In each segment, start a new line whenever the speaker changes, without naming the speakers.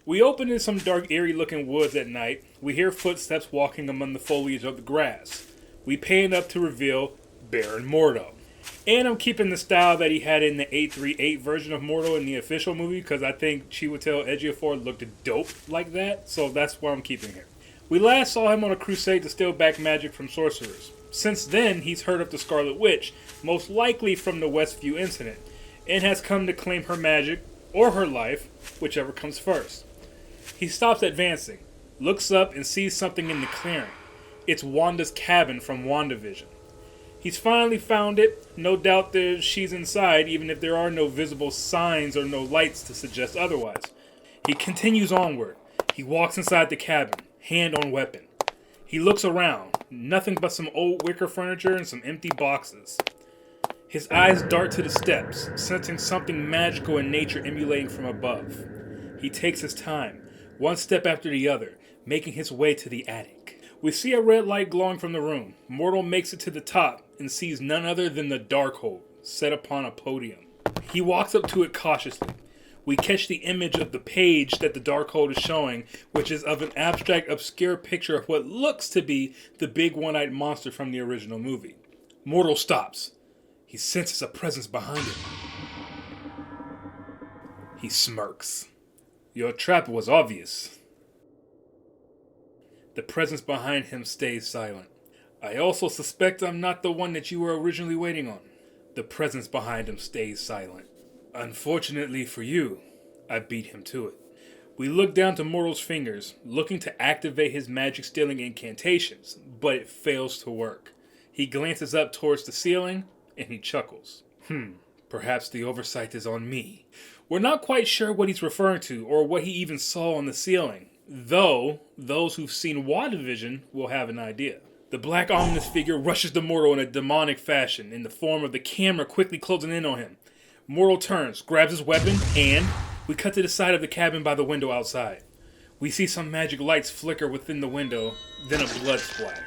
We open in some dark, eerie-looking woods at night. We hear footsteps walking among the foliage of the grass. We pan up to reveal Baron Mordo. And I'm keeping the style that he had in the 838 version of Mordo in the official movie because I think Chiwetel Ejiofor looked dope like that, so that's why I'm keeping him. We last saw him on a crusade to steal back magic from sorcerers. Since then, he's heard of the Scarlet Witch, most likely from the Westview incident, and has come to claim her magic, or her life, whichever comes first. He stops advancing, looks up, and sees something in the clearing. It's Wanda's cabin from WandaVision. He's finally found it. No doubt she's inside, even if there are no visible signs or no lights to suggest otherwise. He continues onward. He walks inside the cabin, hand on weapon. He looks around. Nothing but some old wicker furniture and some empty boxes. His eyes dart to the steps, sensing something magical in nature emulating from above. He takes his time, one step after the other, making his way to the attic. We see a red light glowing from the room. Mortal makes it to the top and sees none other than the Darkhold, set upon a podium. He walks up to it cautiously. We catch the image of the page that the Darkhold is showing, which is of an abstract, obscure picture of what looks to be the big one-eyed monster from the original movie. Mortal stops. He senses a presence behind him. He smirks. Your trap was obvious. The presence behind him stays silent. I also suspect I'm not the one that you were originally waiting on. The presence behind him stays silent. Unfortunately for you, I beat him to it. We look down to Mortal's fingers, looking to activate his magic-stealing incantations, but it fails to work. He glances up towards the ceiling, and he chuckles. Perhaps the oversight is on me. We're not quite sure what he's referring to, or what he even saw on the ceiling. Though, those who've seen WandaVision will have an idea. The black ominous figure rushes to Mortal in a demonic fashion, in the form of the camera quickly closing in on him. Mortal turns, grabs his weapon, and we cut to the side of the cabin by the window outside. We see some magic lights flicker within the window, then a blood splatter.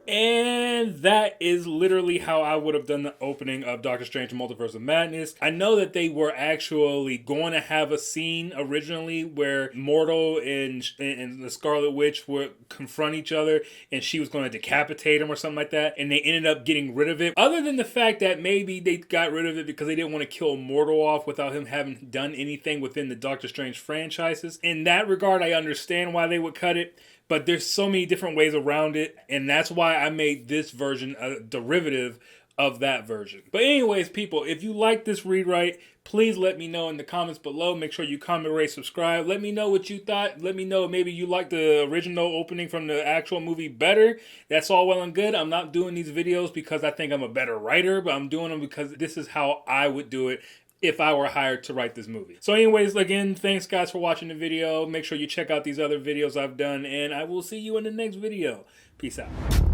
And that is literally how I would have done the opening of Doctor Strange Multiverse of Madness. I know that they were actually going to have a scene originally where Mortal and the Scarlet Witch would confront each other and she was going to decapitate him or something like that. And they ended up getting rid of it. Other than the fact that maybe they got rid of it because they didn't want to kill Mortal off without him having done anything within the Doctor Strange franchises. In that regard, I understand why they would cut it. But there's so many different ways around it, and that's why I made this version a derivative of that version. But anyways, people, if you like this rewrite, please let me know in the comments below. Make sure you comment, rate, subscribe. Let me know what you thought. Let me know maybe you like the original opening from the actual movie better. That's all well and good. I'm not doing these videos because I think I'm a better writer, but I'm doing them because this is how I would do it if I were hired to write this movie. So anyways, again, thanks guys for watching the video. Make sure you check out these other videos I've done, and I will see you in the next video. Peace out.